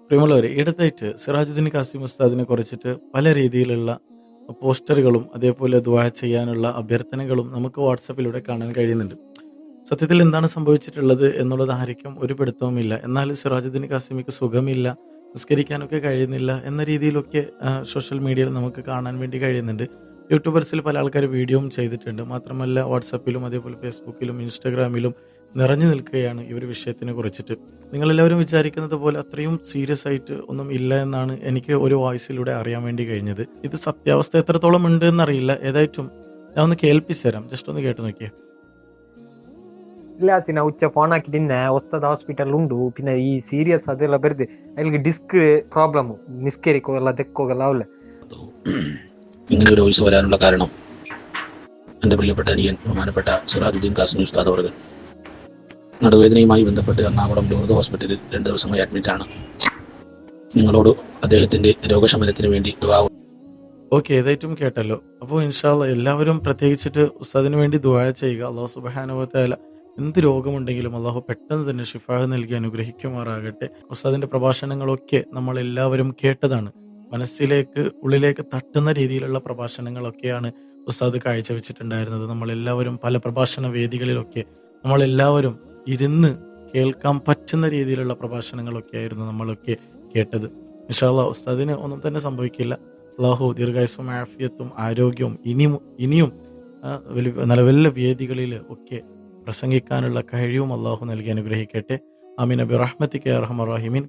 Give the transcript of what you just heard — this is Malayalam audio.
പ്രിയമുള്ളവരെ, ഈയടുത്തായിട്ട് സിറാജുദ്ദീൻ കാസിം ഉസ്താദിനെ കുറിച്ചിട്ട് പല രീതിയിലുള്ള പോസ്റ്ററുകളും അതേപോലെ ദുആ ചെയ്യാനുള്ള അഭ്യർത്ഥനകളും നമുക്ക് വാട്സപ്പിലൂടെ കാണാൻ കഴിയുന്നുണ്ട്. സത്യത്തിൽ എന്താണ് സംഭവിച്ചിട്ടുള്ളത് എന്നുള്ളത് ആർക്കും ഒരു പിടുത്തവുമില്ല. എന്നാൽ സിറാജുദ്ദീൻ കാസിമിക്ക് സുഖമില്ല, നിസ്കരിക്കാനൊക്കെ കഴിയുന്നില്ല എന്ന രീതിയിലൊക്കെ സോഷ്യൽ മീഡിയയിൽ നമുക്ക് കാണാൻ വേണ്ടി കഴിയുന്നുണ്ട്. യൂട്യൂബേഴ്സിൽ പല ആൾക്കാർ വീഡിയോയും ചെയ്തിട്ടുണ്ട്. മാത്രമല്ല വാട്സപ്പിലും അതേപോലെ ഫേസ്ബുക്കിലും ഇൻസ്റ്റാഗ്രാമിലും നിറഞ്ഞു നിൽക്കുകയാണ് ഈ ഒരു വിഷയത്തിനെ കുറിച്ചിട്ട്. നിങ്ങളെല്ലാവരും വിചാരിക്കുന്നത് പോലെ അത്രയും സീരിയസ് ആയിട്ട് ഒന്നും ഇല്ല എന്നാണ് എനിക്ക് ഒരു വോയിസിലൂടെ അറിയാൻ വേണ്ടി കഴിഞ്ഞത്. ഇത് സത്യാവസ്ഥ എത്രത്തോളം ഉണ്ട് എന്നറിയില്ല. ഏതായിട്ടും ഞാൻ ഒന്ന് കേൾപ്പിച്ചു തരാം, ജസ്റ്റ് ഒന്ന് കേട്ട് നോക്കിയേ. ಇಲ್ಲ ಸಿನ ಉಚ್ಚ ಫೋನ್ ಹಾಕಿದ್ದೀನಿ ಹೊಸ್ತದ ಹಾಸ್ಪಿಟಲ್ ಉಂಡು ಪಿನ್ನ ಈ ಸೀರಿಯಸ್ ಅದೆಲ್ಲ ಬರ್ದೆ അതിലേക്ക് ഡിസ്ക് പ്രോബ്ലം നിസ്കരിക്കോകല്ല തെക്കോകല്ല അവല്ല. ഇങ്ങനെ ഒരു വോയിസ് വരാനുള്ള കാരണം എൻ്റെ പ്രിയപ്പെട്ട അനിയൻ ബഹുമാനപ്പെട്ട സിറാജുദ്ദീൻ കാസിം ഉസ്താദ് അവர்கள் നടുവേദനയുമായി ബന്ധപ്പെട്ട് എറണാകുളം ലൂർദ് ഹോസ്പിറ്റലിൽ 2 ദിവസമായി അഡ്മിറ്റാണ്. നിങ്ങളോട് അദ്ദേഹത്തിന്റെ രോഗശമനത്തിന് വേണ്ടി ദുആ. ഓക്കെ, ഏതായിട്ടും കേട്ടല്ലോ. അപ്പോൾ ഇൻഷാ അല്ലാഹ് എല്ലാവരും പ്രത്യേകിച്ചിട്ട് ഉസ്താദിന് വേണ്ടി ദുആ ചെയ്യുക. അല്ലാഹു സുബ്ഹാനഹു വ തആല എന്ത് രോഗമുണ്ടെങ്കിലും അല്ലാഹു പെട്ടെന്ന് തന്നെ ശിഫാ നൽകി അനുഗ്രഹിക്കുമാറാകട്ടെ. ഉസ്താദിന്റെ പ്രഭാഷണങ്ങളൊക്കെ നമ്മൾ എല്ലാവരും കേട്ടതാണ്. മനസ്സിലേക്ക് ഉള്ളിലേക്ക് തട്ടുന്ന രീതിയിലുള്ള പ്രഭാഷണങ്ങളൊക്കെയാണ് ഉസ്താദ് കാഴ്ചവെച്ചിട്ടുണ്ടായിരുന്നത്. നമ്മളെല്ലാവരും പല പ്രഭാഷണ വേദികളിലൊക്കെ നമ്മളെല്ലാവരും ഇരുന്ന് കേൾക്കാൻ പറ്റുന്ന രീതിയിലുള്ള പ്രഭാഷണങ്ങളൊക്കെ ആയിരുന്നു നമ്മളൊക്കെ കേട്ടത്. ഇൻഷാ അല്ലാഹ് ഉസ്താദിന് ഒന്നും തന്നെ സംഭവിക്കില്ല. അല്ലാഹു ദീർഘായുസ്സും ആഫിയത്തും ആരോഗ്യവും ഇനിയും നല്ല വലിയ വേദികളിൽ ഒക്കെ പ്രസംഗിക്കാനുള്ള കഴിവും അല്ലാഹു നൽകി അനുഗ്രഹിക്കട്ടെ. ആമീൻ ബിറഹ്മതിക യാ അർഹമർ റഹീമീൻ.